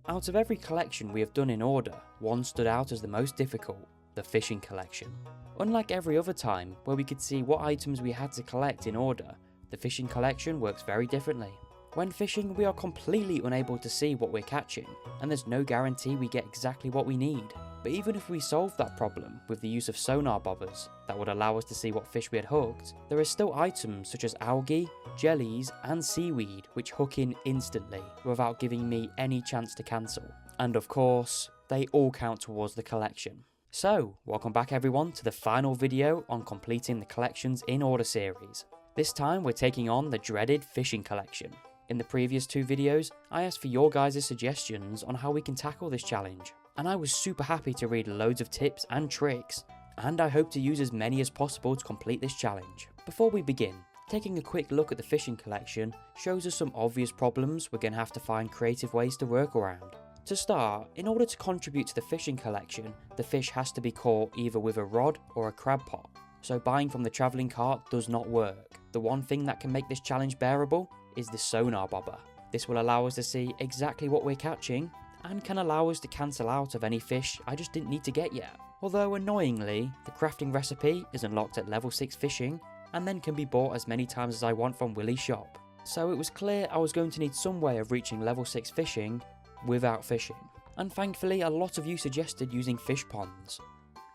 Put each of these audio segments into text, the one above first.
Out of every collection we have done in order, one stood out as the most difficult, the fishing collection. Unlike every other time, where we could see what items we had to collect in order, the fishing collection works very differently. When fishing, we are completely unable to see what we're catching, and there's no guarantee we get exactly what we need. But even if we solved that problem with the use of sonar bobbers that would allow us to see what fish we had hooked, there are still items such as algae, jellies and seaweed which hook in instantly without giving me any chance to cancel. And of course, they all count towards the collection. So, welcome back everyone to the final video on completing the collections in order series. This time we're taking on the dreaded fishing collection. In the previous two videos, I asked for your guys' suggestions on how we can tackle this challenge, and I was super happy to read loads of tips and tricks, and I hope to use as many as possible to complete this challenge. Before we begin, taking a quick look at the fishing collection shows us some obvious problems we're going to have to find creative ways to work around. To start, in order to contribute to the fishing collection, the fish has to be caught either with a rod or a crab pot, so buying from the travelling cart does not work. The one thing that can make this challenge bearable is the sonar bobber. This will allow us to see exactly what we're catching and can allow us to cancel out of any fish I just didn't need to get yet. Although annoyingly, the crafting recipe is unlocked at level 6 fishing and then can be bought as many times as I want from Willie's shop. So it was clear I was going to need some way of reaching level 6 fishing without fishing. And thankfully a lot of you suggested using fish ponds.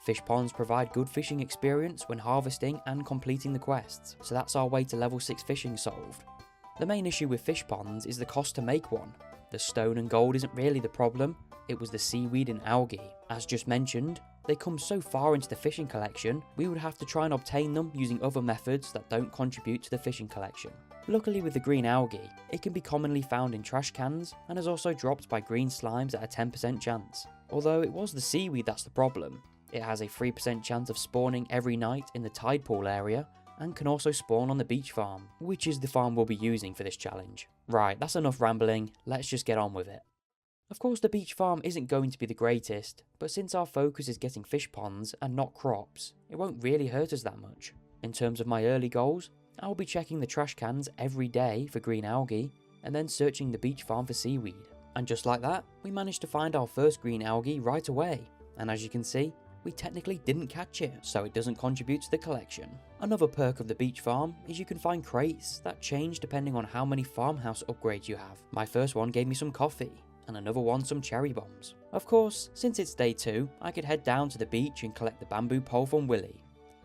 Fish ponds provide good fishing experience when harvesting and completing the quests, so that's our way to level 6 fishing solved. The main issue with fish ponds is the cost to make one. The stone and gold isn't really the problem, it was the seaweed and algae. As just mentioned, they come so far into the fishing collection, we would have to try and obtain them using other methods that don't contribute to the fishing collection. Luckily with the green algae, it can be commonly found in trash cans and is also dropped by green slimes at a 10% chance. Although it was the seaweed that's the problem. It has a 3% chance of spawning every night in the tide pool area, and can also spawn on the beach farm, which is the farm we'll be using for this challenge. Right, that's enough rambling, let's just get on with it. Of course the beach farm isn't going to be the greatest, but since our focus is getting fish ponds and not crops, it won't really hurt us that much. In terms of my early goals, I'll be checking the trash cans every day for green algae, and then searching the beach farm for seaweed. And just like that, we managed to find our first green algae right away, and as you can see, we technically didn't catch it, so it doesn't contribute to the collection. Another perk of the beach farm is you can find crates that change depending on how many farmhouse upgrades you have. My first one gave me some coffee, and another one some cherry bombs. Of course, since it's day 2, I could head down to the beach and collect the bamboo pole from Willie.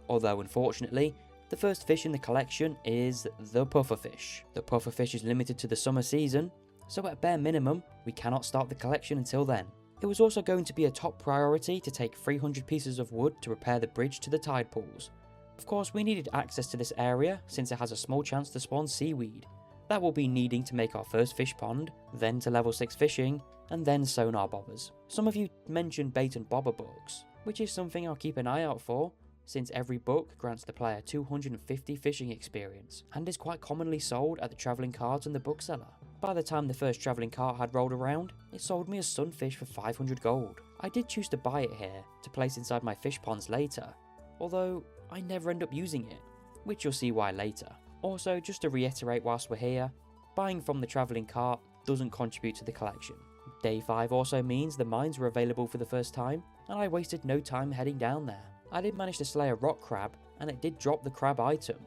Although unfortunately, the first fish in the collection is the pufferfish. The pufferfish is limited to the summer season, so at bare minimum, we cannot start the collection until then. It was also going to be a top priority to take 300 pieces of wood to repair the bridge to the tide pools. Of course we needed access to this area since it has a small chance to spawn seaweed. That will be needing to make our first fish pond, then to level 6 fishing, and then sonar bobbers. Some of you mentioned bait and bobber books, which is something I'll keep an eye out for, since every book grants the player 250 fishing experience, and is quite commonly sold at the travelling cart and the bookseller. By the time the first travelling cart had rolled around, it sold me a sunfish for 500 gold. I did choose to buy it here, to place inside my fish ponds later, although I never end up using it, which you'll see why later. Also, just to reiterate whilst we're here, buying from the travelling cart doesn't contribute to the collection. Day 5 also means the mines were available for the first time, and I wasted no time heading down there. I did manage to slay a rock crab, and it did drop the crab item,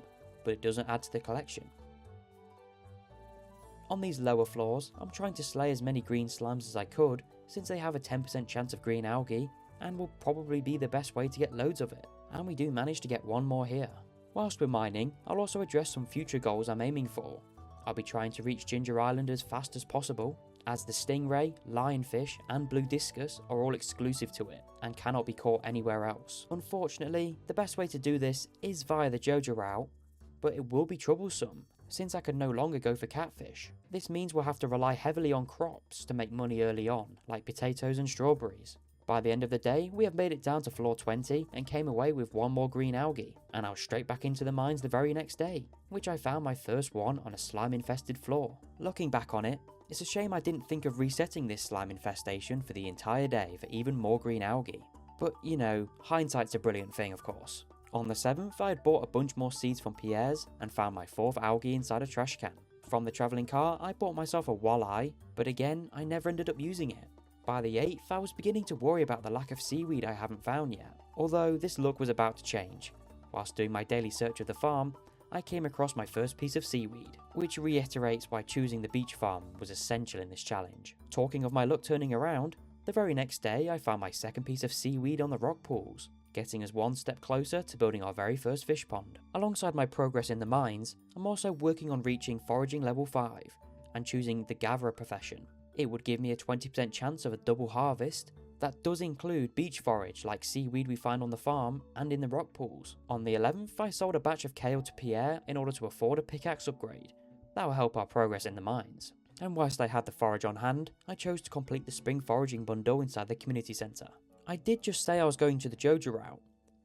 but it doesn't add to the collection. On these lower floors, I'm trying to slay as many green slimes as I could, since they have a 10% chance of green algae, and will probably be the best way to get loads of it. And we do manage to get one more here. Whilst we're mining, I'll also address some future goals I'm aiming for. I'll be trying to reach Ginger Island as fast as possible, as the stingray, lionfish and blue discus are all exclusive to it, and cannot be caught anywhere else. Unfortunately, the best way to do this is via the Jojo route, but it will be troublesome, since I can no longer go for catfish. This means we'll have to rely heavily on crops to make money early on, like potatoes and strawberries. By the end of the day, we have made it down to floor 20 and came away with one more green algae, and I was straight back into the mines the very next day, which I found my first one on a slime infested floor. Looking back on it, it's a shame I didn't think of resetting this slime infestation for the entire day for even more green algae. But you know, hindsight's a brilliant thing of course. On the 7th, I had bought a bunch more seeds from Pierre's and found my 4th algae inside a trash can. From the travelling car, I bought myself a walleye, but again, I never ended up using it. By the 8th, I was beginning to worry about the lack of seaweed I haven't found yet, although this luck was about to change. Whilst doing my daily search of the farm, I came across my first piece of seaweed, which reiterates why choosing the beach farm was essential in this challenge. Talking of my luck turning around, the very next day I found my second piece of seaweed on the rock pools, getting us one step closer to building our very first fish pond. Alongside my progress in the mines, I'm also working on reaching foraging level 5 and choosing the gatherer profession. It would give me a 20% chance of a double harvest. That does include beach forage like seaweed we find on the farm and in the rock pools. On the 11th, I sold a batch of kale to Pierre in order to afford a pickaxe upgrade. That will help our progress in the mines. And whilst I had the forage on hand, I chose to complete the spring foraging bundle inside the community centre. I did just say I was going to the Joja route,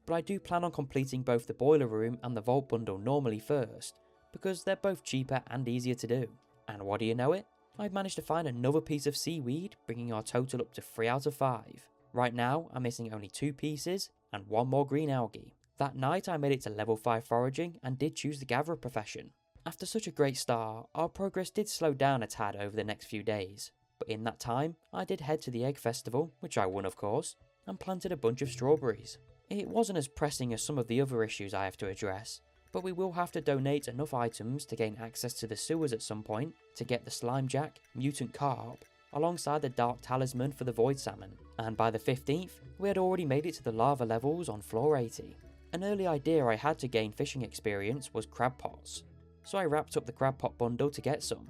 but I do plan on completing both the boiler room and the vault bundle normally first, because they're both cheaper and easier to do. And what do you know it? I've managed to find another piece of seaweed, bringing our total up to 3 out of 5. Right now, I'm missing only 2 pieces and 1 more green algae. That night I made it to level 5 foraging and did choose the gatherer profession. After such a great start, our progress did slow down a tad over the next few days, but in that time, I did head to the egg festival, which I won of course, and planted a bunch of strawberries. It wasn't as pressing as some of the other issues I have to address, but we will have to donate enough items to gain access to the sewers at some point to get the slimejack, mutant carp, alongside the dark talisman for the void salmon. And by the 15th, we had already made it to the lava levels on floor 80. An early idea I had to gain fishing experience was crab pots, so I wrapped up the crab pot bundle to get some,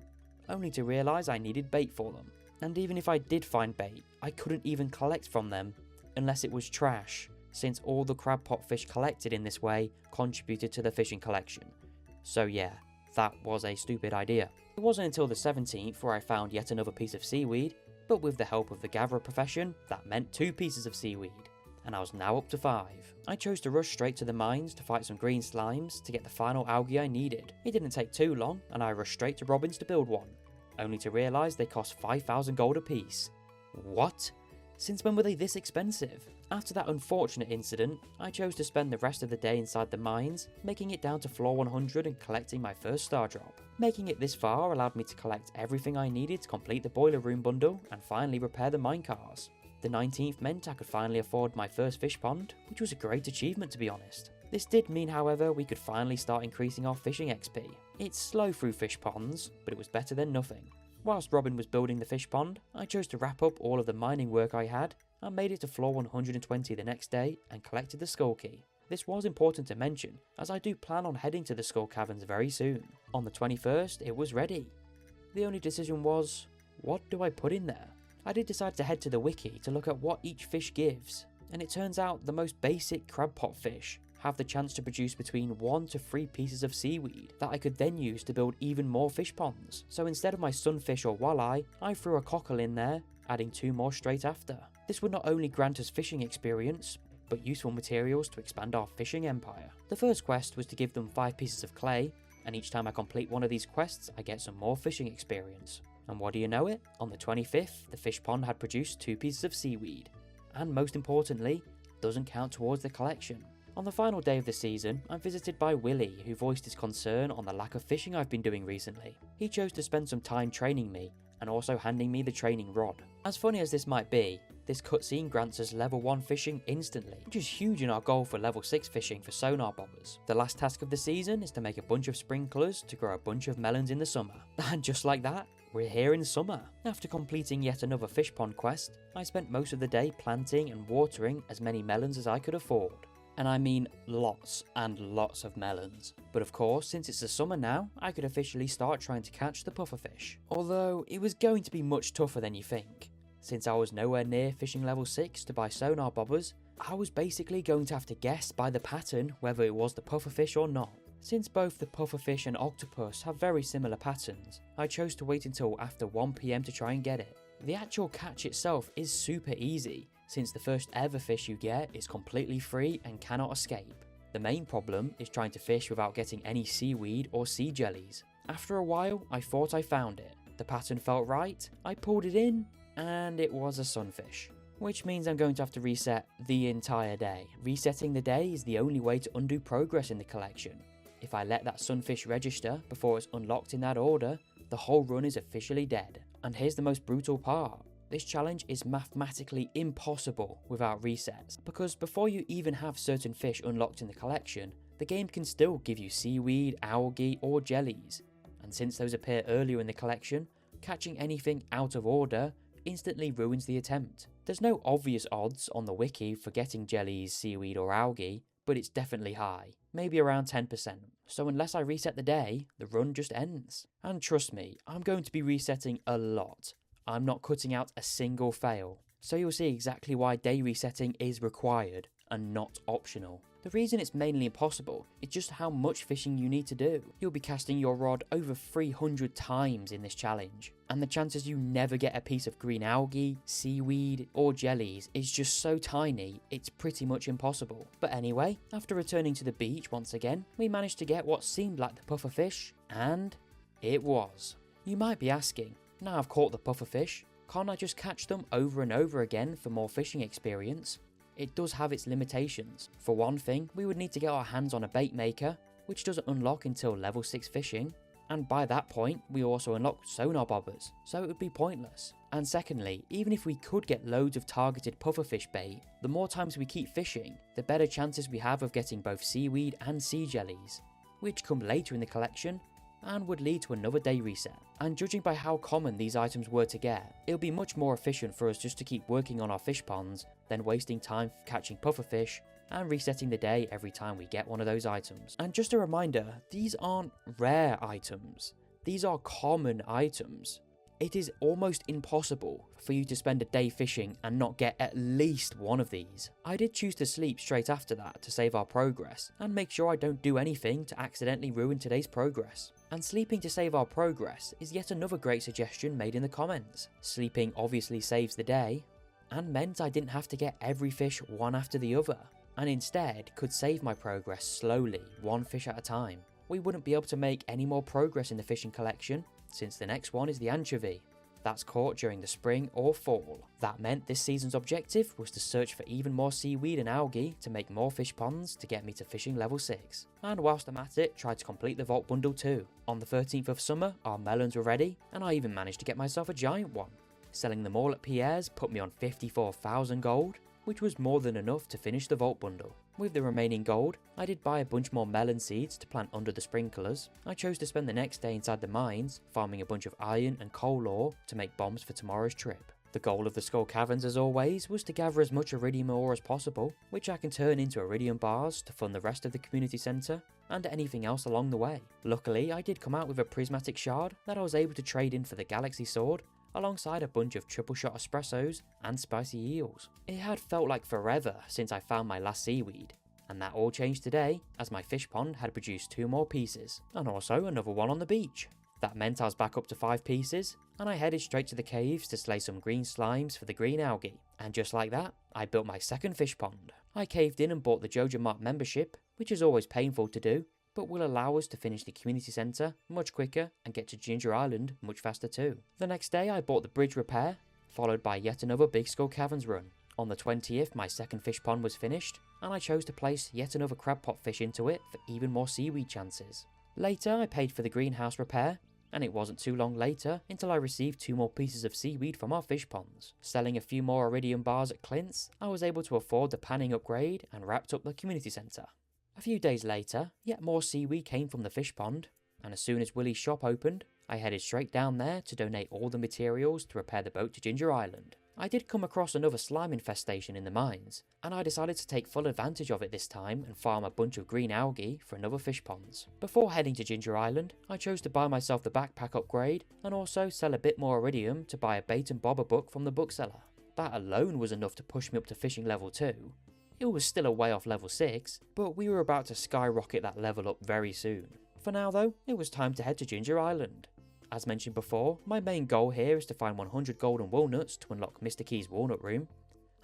only to realise I needed bait for them. And even if I did find bait, I couldn't even collect from them unless it was trash, since all the crab pot fish collected in this way contributed to the fishing collection. So yeah, that was a stupid idea. It wasn't until the 17th where I found yet another piece of seaweed, but with the help of the gatherer profession, that meant 2 pieces of seaweed, and I was now up to 5. I chose to rush straight to the mines to fight some green slimes to get the final algae I needed. It didn't take too long, and I rushed straight to Robin's to build one, only to realise they cost 5,000 gold apiece. What? Since when were they this expensive? After that unfortunate incident, I chose to spend the rest of the day inside the mines, making it down to floor 100 and collecting my first star drop. Making it this far allowed me to collect everything I needed to complete the boiler room bundle and finally repair the minecars. The 19th meant I could finally afford my first fish pond, which was a great achievement to be honest. This did mean, however, we could finally start increasing our fishing XP. It's slow through fish ponds, but it was better than nothing. Whilst Robin was building the fish pond, I chose to wrap up all of the mining work I had and made it to floor 120 the next day and collected the skull key. This was important to mention, as I do plan on heading to the skull caverns very soon. On the 21st, it was ready. The only decision was, what do I put in there? I did decide to head to the wiki to look at what each fish gives, and it turns out the most basic crab pot fish have the chance to produce between 1 to 3 pieces of seaweed that I could then use to build even more fish ponds. So instead of my sunfish or walleye, I threw a cockle in there, adding 2 more straight after. This would not only grant us fishing experience, but useful materials to expand our fishing empire. The first quest was to give them 5 pieces of clay, and each time I complete one of these quests I get some more fishing experience. And what do you know it? On the 25th, the fish pond had produced 2 pieces of seaweed, and most importantly, doesn't count towards the collection. On the final day of the season, I'm visited by Willie, who voiced his concern on the lack of fishing I've been doing recently. He chose to spend some time training me, and also handing me the training rod. As funny as this might be, this cutscene grants us level 1 fishing instantly, which is huge in our goal for level 6 fishing for sonar bobbers. The last task of the season is to make a bunch of sprinklers to grow a bunch of melons in the summer. And just like that, we're here in summer. After completing yet another fish pond quest, I spent most of the day planting and watering as many melons as I could afford. And I mean lots and lots of melons. But of course, since it's the summer now, I could officially start trying to catch the pufferfish. Although, it was going to be much tougher than you think. Since I was nowhere near fishing level 6 to buy sonar bobbers, I was basically going to have to guess by the pattern whether it was the pufferfish or not. Since both the pufferfish and octopus have very similar patterns, I chose to wait until after 1 PM to try and get it. The actual catch itself is super easy, since the first ever fish you get is completely free and cannot escape. The main problem is trying to fish without getting any seaweed or sea jellies. After a while, I thought I found it. The pattern felt right, I pulled it in, and it was a sunfish. Which means I'm going to have to reset the entire day. Resetting the day is the only way to undo progress in the collection. If I let that sunfish register before it's unlocked in that order, the whole run is officially dead. And here's the most brutal part. This challenge is mathematically impossible without resets, because before you even have certain fish unlocked in the collection, the game can still give you seaweed, algae or jellies, and since those appear earlier in the collection, catching anything out of order instantly ruins the attempt. There's no obvious odds on the wiki for getting jellies, seaweed or algae, but it's definitely high, maybe around 10%. So unless I reset the day, the run just ends. And trust me, I'm going to be resetting a lot. I'm not cutting out a single fail. So you'll see exactly why day resetting is required and not optional. The reason it's mainly impossible is just how much fishing you need to do. You'll be casting your rod over 300 times in this challenge, and the chances you never get a piece of green algae, seaweed or jellies is just so tiny, it's pretty much impossible. But anyway, after returning to the beach once again, we managed to get what seemed like the pufferfish, and it was. You might be asking, now I've caught the pufferfish, can't I just catch them over and over again for more fishing experience? It does have its limitations. For one thing, we would need to get our hands on a bait maker, which doesn't unlock until level 6 fishing, and by that point we also unlocked sonar bobbers, so it would be pointless. And secondly, even if we could get loads of targeted pufferfish bait, the more times we keep fishing, the better chances we have of getting both seaweed and sea jellies, which come later in the collection and would lead to another day reset. And judging by how common these items were to get, it'll be much more efficient for us just to keep working on our fish ponds than wasting time catching pufferfish and resetting the day every time we get one of those items. And just a reminder, these aren't rare items, these are common items. It is almost impossible for you to spend a day fishing and not get at least one of these. I did choose to sleep straight after that to save our progress and make sure I don't do anything to accidentally ruin today's progress. And sleeping to save our progress is yet another great suggestion made in the comments. Sleeping obviously saves the day and meant I didn't have to get every fish one after the other, and instead could save my progress slowly, one fish at a time. We wouldn't be able to make any more progress in the fishing collection since the next one is the anchovy. That's caught during the spring or fall. That meant this season's objective was to search for even more seaweed and algae to make more fish ponds to get me to fishing level 6. And whilst I'm at it, tried to complete the vault bundle too. On the 13th of summer, our melons were ready, and I even managed to get myself a giant one. Selling them all at Pierre's put me on 54,000 gold, which was more than enough to finish the vault bundle. With the remaining gold, I did buy a bunch more melon seeds to plant under the sprinklers. I chose to spend the next day inside the mines, farming a bunch of iron and coal ore to make bombs for tomorrow's trip. The goal of the Skull Caverns, as always, was to gather as much iridium ore as possible, which I can turn into iridium bars to fund the rest of the community centre, and anything else along the way. Luckily, I did come out with a prismatic shard that I was able to trade in for the galaxy sword, alongside a bunch of triple shot espressos and spicy eels. It had felt like forever since I found my last seaweed, and that all changed today as my fish pond had produced 2 more pieces, and also another one on the beach. That meant I was back up to 5 pieces, and I headed straight to the caves to slay some green slimes for the green algae. And just like that, I built my second fish pond. I caved in and bought the Jojo Mart membership, which is always painful to do, but will allow us to finish the community centre much quicker and get to Ginger Island much faster too. The next day I bought the bridge repair, followed by yet another Big Skull Caverns run. On the 20th my second fish pond was finished, and I chose to place yet another crab pot fish into it for even more seaweed chances. Later I paid for the greenhouse repair, and it wasn't too long later until I received 2 more pieces of seaweed from our fish ponds. Selling a few more iridium bars at Clint's, I was able to afford the panning upgrade and wrapped up the community centre. A few days later, yet more seaweed came from the fish pond, and as soon as Willie's shop opened, I headed straight down there to donate all the materials to repair the boat to Ginger Island. I did come across another slime infestation in the mines, and I decided to take full advantage of it this time and farm a bunch of green algae for another fish ponds. Before heading to Ginger Island, I chose to buy myself the backpack upgrade and also sell a bit more iridium to buy a bait and bobber book from the bookseller. That alone was enough to push me up to fishing level 2. It was still a way off level 6, but we were about to skyrocket that level up very soon. For now though, it was time to head to Ginger Island. As mentioned before, my main goal here is to find 100 golden walnuts to unlock Mr. Key's walnut room,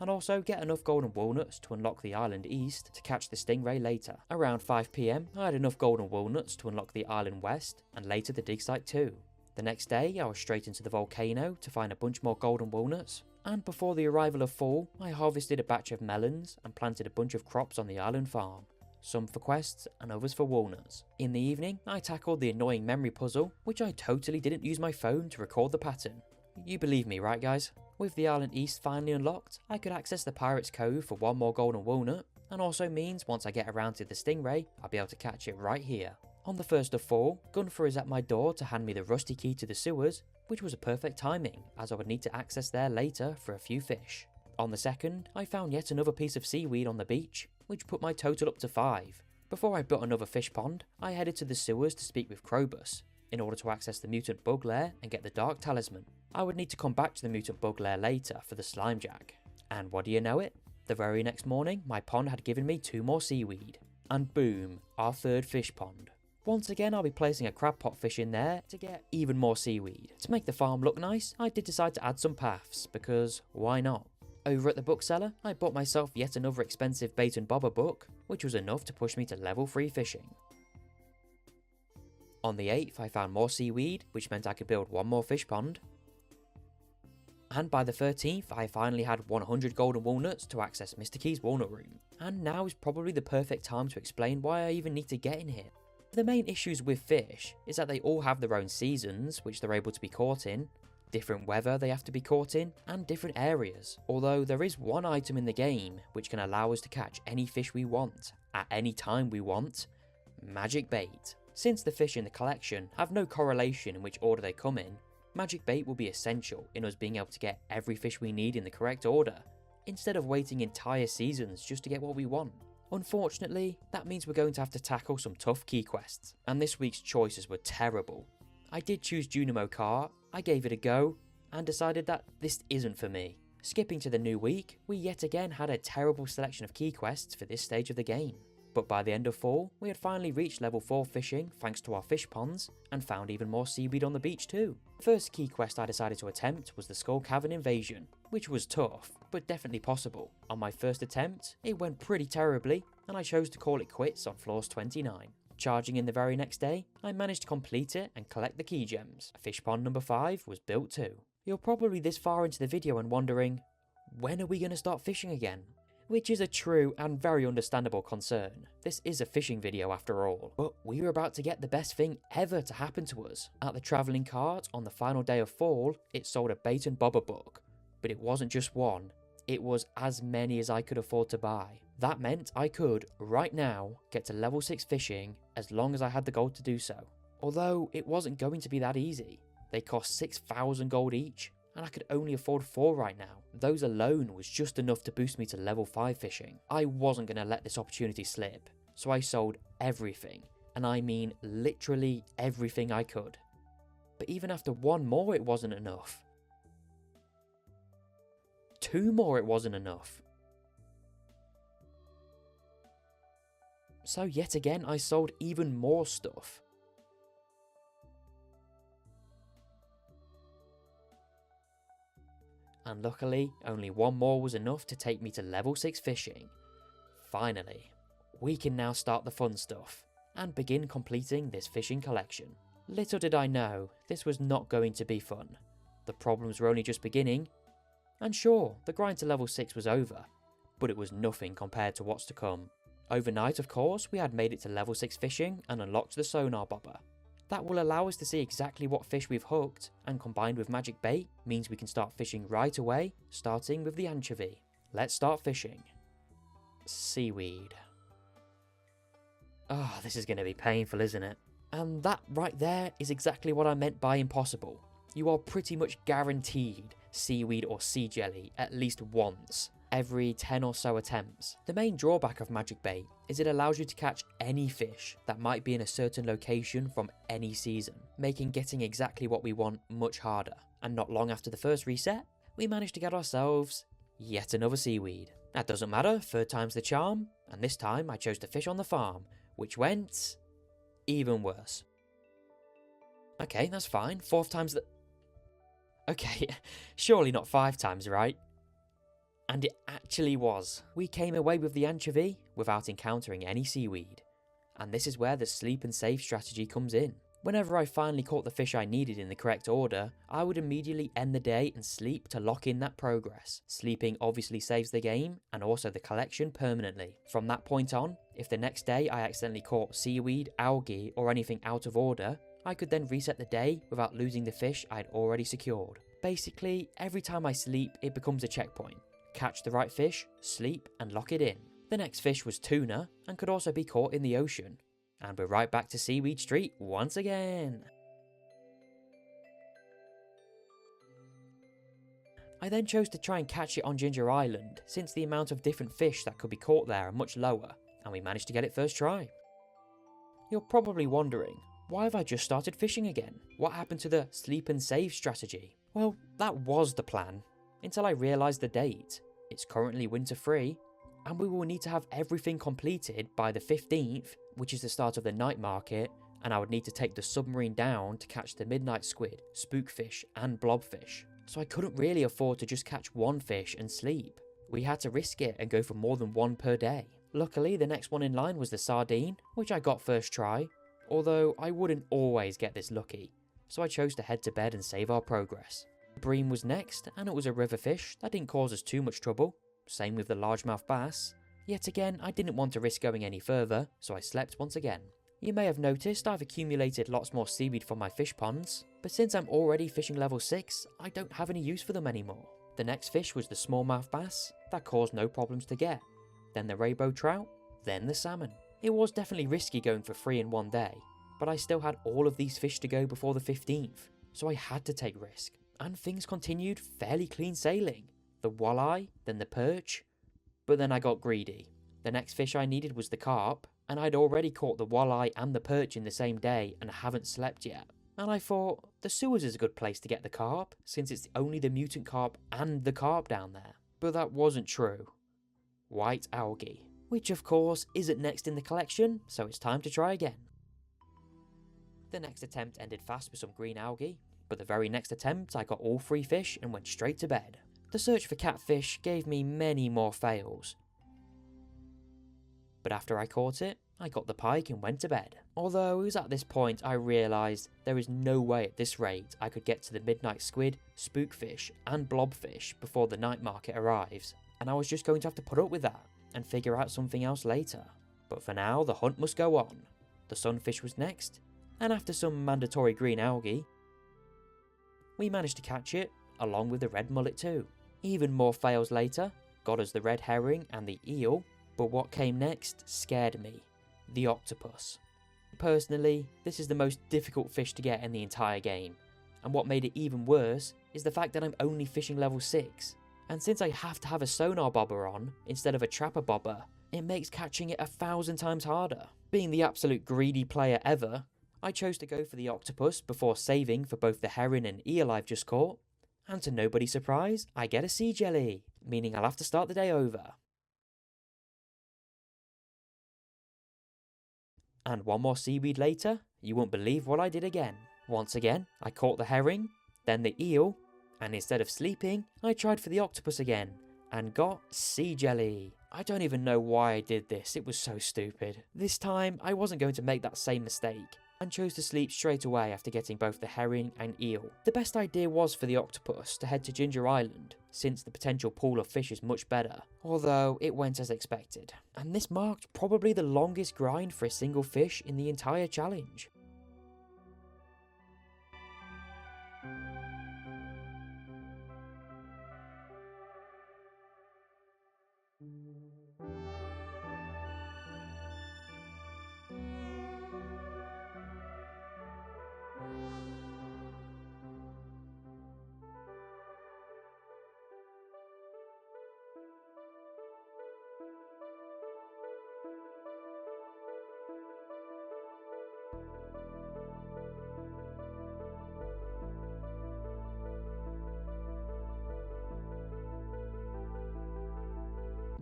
and also get enough golden walnuts to unlock the island east to catch the stingray later. Around 5 PM, I had enough golden walnuts to unlock the island west, and later the dig site too. The next day, I was straight into the volcano to find a bunch more golden walnuts, and before the arrival of fall, I harvested a batch of melons and planted a bunch of crops on the island farm. some for quests and others for walnuts. In the evening, I tackled the annoying memory puzzle, which I totally didn't use my phone to record the pattern. You believe me, right guys? With the Island East finally unlocked, I could access the Pirate's Cove for one more golden walnut, and also means once I get around to the Stingray, I'll be able to catch it right here. On the first of fall, Gunfer is at my door to hand me the rusty key to the sewers, which was a perfect timing, as I would need to access there later for a few fish. On the second, I found yet another piece of seaweed on the beach, which put my total up to 5. Before I built another fish pond, I headed to the sewers to speak with Krobus, in order to access the mutant bug lair and get the dark talisman. I would need to come back to the mutant bug lair later for the slime jack. And what do you know it? The very next morning, my pond had given me 2 more seaweed. And boom, our 3rd fish pond. Once again, I'll be placing a crab pot fish in there to get even more seaweed. To make the farm look nice, I did decide to add some paths, because why not? Over at the bookseller, I bought myself yet another expensive bait and bobber book, which was enough to push me to level 3 fishing. On the 8th, I found more seaweed, which meant I could build 1 more fish pond. And by the 13th, I finally had 100 golden walnuts to access Mr. Key's walnut room. And now is probably the perfect time to explain why I even need to get in here. The main issues with fish is that they all have their own seasons, which they're able to be caught in, different weather they have to be caught in, and different areas. Although there is one item in the game which can allow us to catch any fish we want, at any time we want: magic bait. Since the fish in the collection have no correlation in which order they come in, magic bait will be essential in us being able to get every fish we need in the correct order, instead of waiting entire seasons just to get what we want. Unfortunately, that means we're going to have to tackle some tough key quests, and this week's choices were terrible. I did choose Junimo Kart, I gave it a go, and decided that this isn't for me. Skipping to the new week, we yet again had a terrible selection of key quests for this stage of the game. But by the end of fall, we had finally reached level 4 fishing thanks to our fish ponds, and found even more seaweed on the beach too. The first key quest I decided to attempt was the Skull Cavern Invasion, which was tough, but definitely possible. On my first attempt, it went pretty terribly, and I chose to call it quits on floors 29. Charging in the very next day, I managed to complete it and collect the key gems. Fish pond number 5 was built too. You're probably this far into the video and wondering, when are we going to start fishing again? Which is a true and very understandable concern. This is a fishing video after all. But we were about to get the best thing ever to happen to us. At the travelling cart on the final day of fall, it sold a bait and bobber book. But it wasn't just one, it was as many as I could afford to buy. That meant I could, right now, get to level 6 fishing as long as I had the gold to do so. Although it wasn't going to be that easy. They cost 6,000 gold each, and I could only afford 4 right now. Those alone was just enough to boost me to level 5 fishing. I wasn't going to let this opportunity slip, so I sold everything, and I mean literally everything I could. But even after 1 more it wasn't enough. 2 more it wasn't enough. So yet again I sold even more stuff. And luckily, only 1 more was enough to take me to level 6 fishing. Finally, we can now start the fun stuff, and begin completing this fishing collection. Little did I know, this was not going to be fun. The problems were only just beginning, and sure, the grind to level 6 was over, but it was nothing compared to what's to come. Overnight, of course, we had made it to level 6 fishing and unlocked the sonar bobber. That will allow us to see exactly what fish we've hooked, and combined with magic bait, means we can start fishing right away, starting with the anchovy. Let's start fishing. Seaweed. Oh, this is going to be painful, isn't it? And that right there is exactly what I meant by impossible. You are pretty much guaranteed seaweed or sea jelly at least once every 10 or so attempts. The main drawback of magic bait is it allows you to catch any fish that might be in a certain location from any season, making getting exactly what we want much harder. And not long after the first reset, we managed to get ourselves yet another seaweed. That doesn't matter, 3rd time's the charm, and this time I chose to fish on the farm, which went even worse. Okay, that's fine, 4th time's the... Okay, surely not 5 times, right? And it actually was. We came away with the anchovy without encountering any seaweed. And this is where the sleep and save strategy comes in. Whenever I finally caught the fish I needed in the correct order, I would immediately end the day and sleep to lock in that progress. Sleeping obviously saves the game and also the collection permanently. From that point on, If the next day I accidentally caught seaweed, algae, or anything out of order, I could then reset the day without losing the fish I'd already secured. Basically, every time I sleep, it becomes a checkpoint. Catch the right fish, sleep, and lock it in. The next fish was tuna, and could also be caught in the ocean. And we're right back to Seaweed Street once again. I then chose to try and catch it on Ginger Island, since the amount of different fish that could be caught there are much lower, and we managed to get it first try. You're probably wondering, why have I just started fishing again? What happened to the sleep and save strategy? Well, that was the plan, until I realised the date. It's currently winter free, and we will need to have everything completed by the 15th, which is the start of the night market, and I would need to take the submarine down to catch the midnight squid, spookfish, and blobfish. So I couldn't really afford to just catch one fish and sleep. We had to risk it and go for more than one per day. Luckily, the next one in line was the sardine, which I got first try, although I wouldn't always get this lucky, so I chose to head to bed and save our progress. The bream was next, and it was a river fish that didn't cause us too much trouble. Same with the largemouth bass. Yet again, I didn't want to risk going any further, so I slept once again. You may have noticed I've accumulated lots more seaweed from my fish ponds, but since I'm already fishing level 6, I don't have any use for them anymore. The next fish was the smallmouth bass, that caused no problems to get. Then the rainbow trout, then the salmon. It was definitely risky going for 3 in one day, but I still had all of these fish to go before the 15th, so I had to take risk. And things continued fairly clean sailing. The walleye, then the perch, but then I got greedy. The next fish I needed was the carp, and I'd already caught the walleye and the perch in the same day and haven't slept yet. And I thought, the sewers is a good place to get the carp, since it's only the mutant carp and the carp down there. But that wasn't true. White algae, which of course isn't next in the collection, so it's time to try again. The next attempt ended fast with some green algae, but the very next attempt I got all 3 fish and went straight to bed. The search for catfish gave me many more fails, but after I caught it, I got the pike and went to bed. Although it was at this point I realised there is no way at this rate I could get to the midnight squid, spookfish and blobfish before the night market arrives, and I was just going to have to put up with that and figure out something else later. But for now, the hunt must go on. The sunfish was next, and after some mandatory green algae, we managed to catch it, along with the red mullet too. Even more fails later, got us the red herring and the eel, but what came next scared me. The octopus. Personally, this is the most difficult fish to get in the entire game, and what made it even worse is the fact that I'm only fishing level 6, and since I have to have a sonar bobber on instead of a trapper bobber, it makes catching it 1,000 times harder. Being the absolute greedy player ever, I chose to go for the octopus before saving for both the herring and eel I've just caught, and to nobody's surprise, I get a sea jelly, meaning I'll have to start the day over. And one more seaweed later, you won't believe what I did again. Once again, I caught the herring, then the eel, and instead of sleeping, I tried for the octopus again, and got sea jelly. I don't even know why I did this, it was so stupid. This time, I wasn't going to make that same mistake, and chose to sleep straight away after getting both the herring and eel. The best idea was for the octopus to head to Ginger Island, since the potential pool of fish is much better, although it went as expected. And this marked probably the longest grind for a single fish in the entire challenge.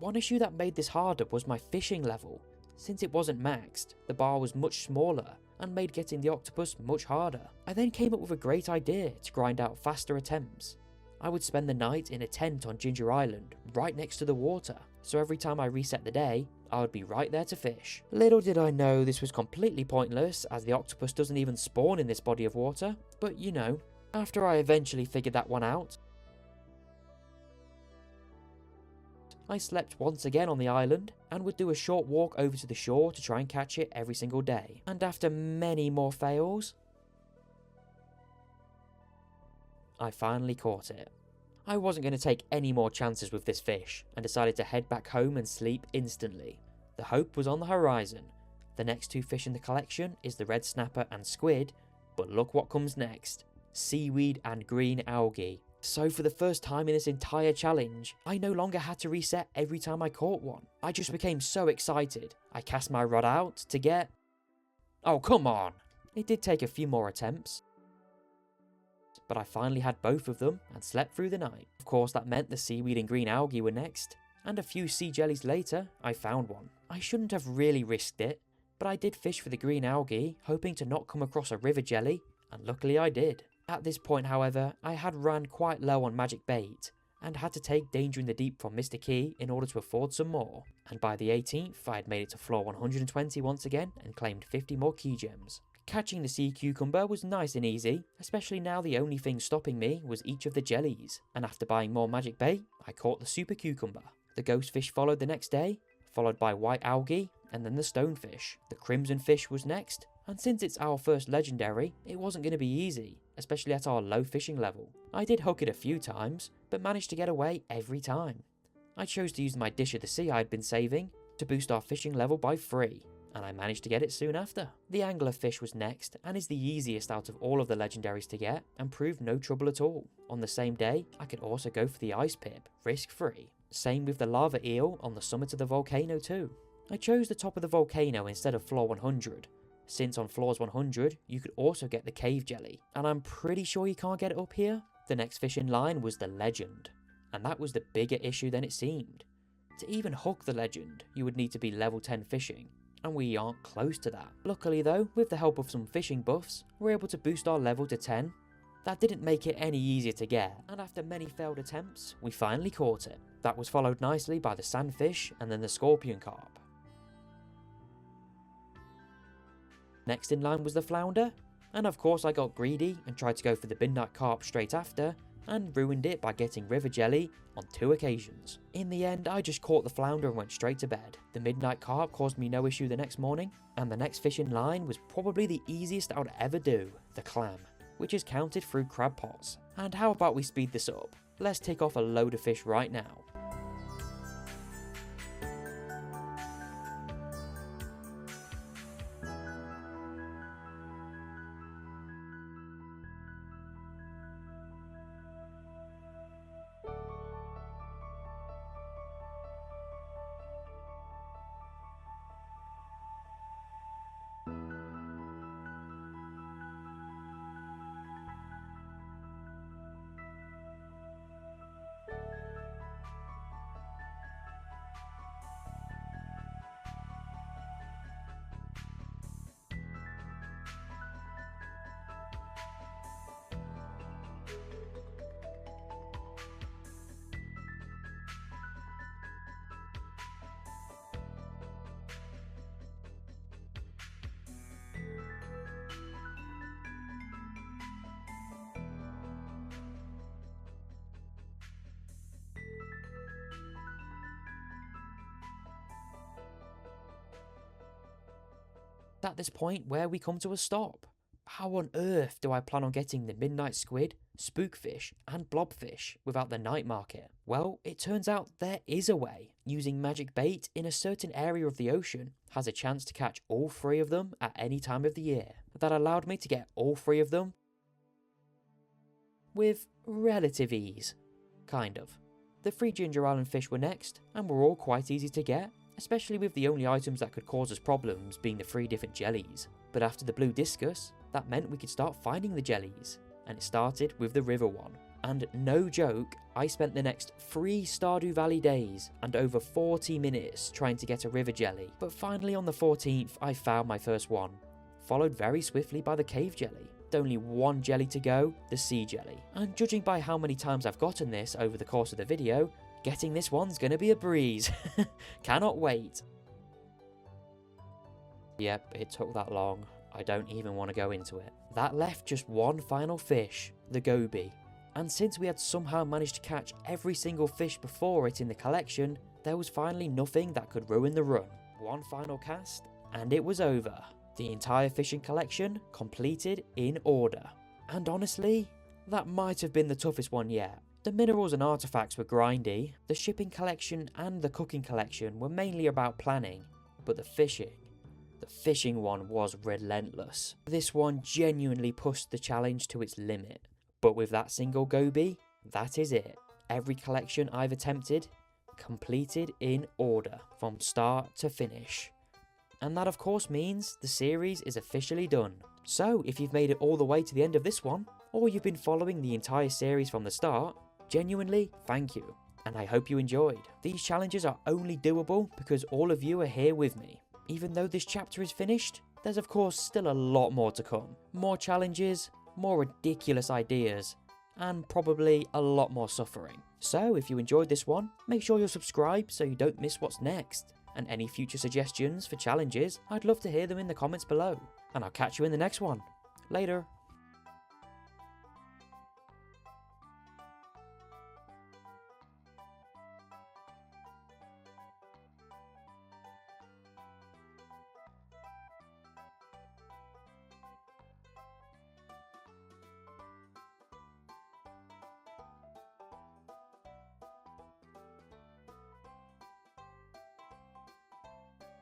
One issue that made this harder was my fishing level. Since it wasn't maxed, the bar was much smaller and made getting the octopus much harder. I then came up with a great idea to grind out faster attempts. I would spend the night in a tent on Ginger Island, right next to the water, so every time I reset the day, I would be right there to fish. Little did I know this was completely pointless, as the octopus doesn't even spawn in this body of water, but you know, after I eventually figured that one out, I slept once again on the island and would do a short walk over to the shore to try and catch it every single day. And after many more fails, I finally caught it. I wasn't going to take any more chances with this fish and decided to head back home and sleep instantly. The hope was on the horizon. The next two fish in the collection is the red snapper and squid, but look what comes next. Seaweed and green algae. So for the first time in this entire challenge, I no longer had to reset every time I caught one. I just became so excited. I cast my rod out to get... Oh, come on! It did take a few more attempts, but I finally had both of them and slept through the night. Of course, that meant the seaweed and green algae were next, and a few sea jellies later, I found one. I shouldn't have really risked it, but I did fish for the green algae, hoping to not come across a river jelly, and luckily I did. At this point, however, I had ran quite low on magic bait, and had to take Danger in the Deep from Mr. Key in order to afford some more, and by the 18th, I had made it to floor 120 once again and claimed 50 more key gems. Catching the sea cucumber was nice and easy, especially now the only thing stopping me was each of the jellies, and after buying more magic bait, I caught the super cucumber. The ghost fish followed the next day, followed by white algae, and then the stonefish. The crimson fish was next, and since it's our first legendary, it wasn't going to be easy, especially at our low fishing level. I did hook it a few times, but managed to get away every time. I chose to use my Dish of the Sea I had been saving to boost our fishing level by 3. And I managed to get it soon after. The anglerfish was next, and is the easiest out of all of the legendaries to get, and proved no trouble at all. On the same day, I could also go for the ice pip, risk-free. Same with the lava eel on the summit of the volcano too. I chose the top of the volcano instead of floor 100, since on floors 100, you could also get the cave jelly, and I'm pretty sure you can't get it up here. The next fish in line was the legend, and that was the bigger issue than it seemed. To even hook the legend, you would need to be level 10 fishing, and we aren't close to that. Luckily though, with the help of some fishing buffs, we're able to boost our level to 10. That didn't make it any easier to get, and after many failed attempts, we finally caught it. That was followed nicely by the sandfish and then the scorpion carp. Next in line was the flounder, and of course I got greedy and tried to go for the midnight carp straight after, and ruined it by getting river jelly on 2 occasions. In the end, I just caught the flounder and went straight to bed. The midnight carp caused me no issue the next morning, and the next fish in line was probably the easiest I would ever do, the clam, which is counted through crab pots. And how about we speed this up? Let's tick off a load of fish right now. At this point where we come to a stop. How on earth do I plan on getting the midnight squid, spookfish and blobfish without the night market? Well, it turns out there is a way. Using magic bait in a certain area of the ocean has a chance to catch all 3 of them at any time of the year. That allowed me to get all 3 of them with relative ease. Kind of. The 3 ginger island fish were next, and were all quite easy to get, especially with the only items that could cause us problems being the 3 different jellies. But after the blue discus, that meant we could start finding the jellies, and it started with the river one. And no joke, I spent the next 3 Stardew Valley days and over 40 minutes trying to get a river jelly, but finally on the 14th I found my first one, followed very swiftly by the cave jelly. With only 1 jelly to go, the sea jelly. And judging by how many times I've gotten this over the course of the video, getting this one's gonna be a breeze. Cannot wait. Yep, it took that long. I don't even want to go into it. That left just 1 final fish, the goby. And since we had somehow managed to catch every single fish before it in the collection, there was finally nothing that could ruin the run. One final cast, and it was over. The entire fishing collection completed in order. And honestly, that might have been the toughest one yet. The minerals and artifacts were grindy, the shipping collection and the cooking collection were mainly about planning, but the fishing one was relentless. This one genuinely pushed the challenge to its limit. But with that single goby, that is it. Every collection I've attempted, completed in order, from start to finish. And that of course means the series is officially done. So if you've made it all the way to the end of this one, or you've been following the entire series from the start, genuinely thank you, and I hope you enjoyed. These challenges are only doable because all of you are here with me. Even though this chapter is finished, there's of course still a lot more to come. More challenges, more ridiculous ideas, and probably a lot more suffering. So if you enjoyed this one, make sure you're subscribed so you don't miss what's next. And any future suggestions for challenges, I'd love to hear them in the comments below. And I'll catch you in the next one. Later.